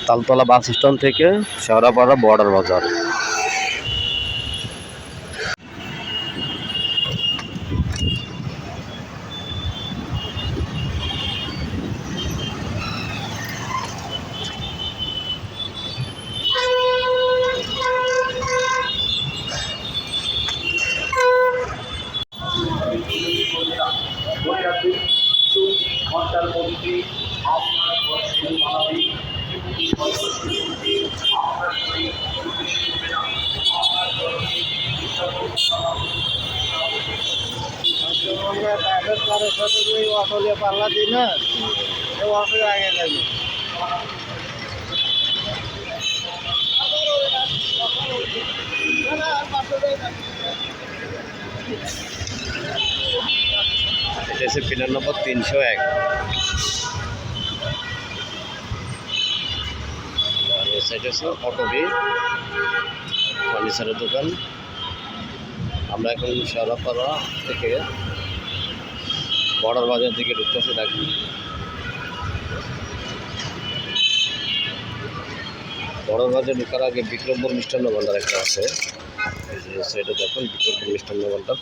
Taltala bus stand থেকে Shewrapara border বাজার। পাল্লা দিই না আগে যাবে। এটা হচ্ছে পিলার নম্বর 301। সাইড হচ্ছে অটোবি ফার্নিচারের দোকান। আমরা এখন শেওড়াপাড়া থেকে বর্ডার বাজার দিকে ঢুকতেছি। দেখুন বর্ডার বাজার ঢুকার আগে বিক্রমপুর মিষ্টান্ন ভান্ডার একটা আছে, এই যে সাইডে দেখুন বিক্রমপুর মিষ্টান্ন ভান্ডার।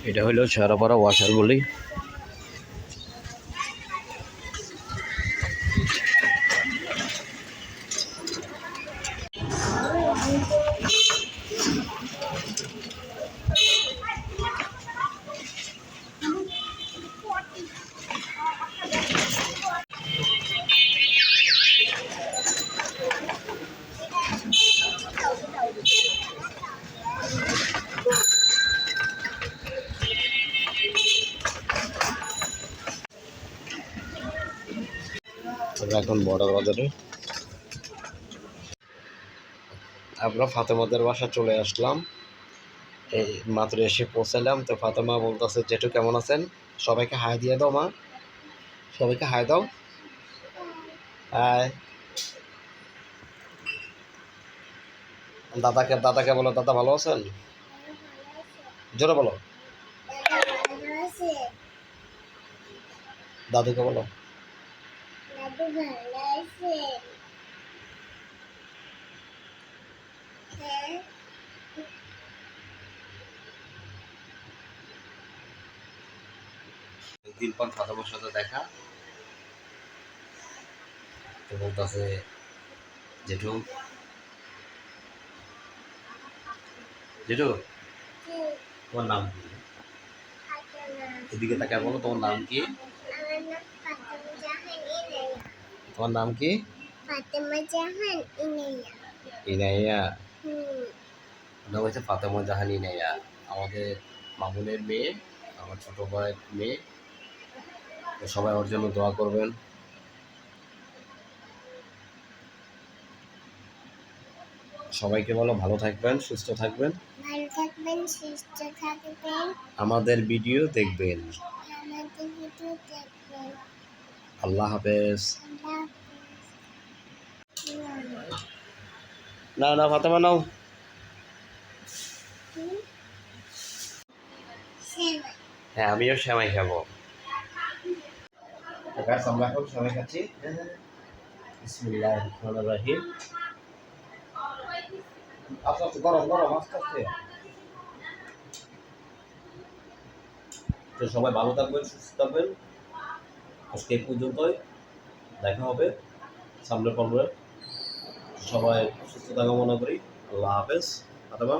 এটা হলো শেওড়াপাড়া ওয়াশার গলি। আমরা এখন বর্ডার বাজারে। আমরা ফাতেমাদের বাসা চলে আসলাম, এই মাত্র এসে পৌঁছালাম। তো ফাতেমা বলতেছে জেঠু কেমন আছেন, সবাইকে হাই দিয়ে দাও মা, সবাইকে হাই দাও। হাই। দাদাকে বলো দাদা ভালো আছেন, জোরে বলো। দাদুকে বলো দিন পর ফাতেমার সাথে দেখা। তো বলতেছে জেঠু জেঠু তোমার নাম কি, এদিকে তাকায় বলো তোমার নাম কি, তোমার নাম কি? ফাতেমা জাহান ইনাইয়া। ইনাইয়া। ওটা হচ্ছে ফাতেমা জাহান ইনাইয়া, আমাদের মামুনের মেয়ে, আমার ছোট ভাইয়ের মেয়ে। তো সবাই ওর জন্য দোয়া করবেন। সবাইকে বলো ভালো থাকবেন, সুস্থ থাকবেন, ভালো থাকবেন, সুস্থ থাকবেন, আমাদের ভিডিও দেখবেন। আমাদের ভিডিও দেখবেন। আল্লাহ হাফেজ। আল্লাহ হাফেজ। না না ফাতেমা নাও। হ্যাঁ আমিও সেমাই খাবো। আমরা এখন সেমাই খাচ্ছি। বিসমিল্লাহির রহমানির রহিম। আস্তে আস্তে গরম গরম আস্তে আস্তে। তো সবাই ভালো থাকবেন, সুস্থ থাকবেন। আজকে এই পর্যন্তই, দেখা হবে। সামনে পর্বে। সবাই সুস্থতা কামনা করি। আল্লাহ হাফেজ। ফাতেমা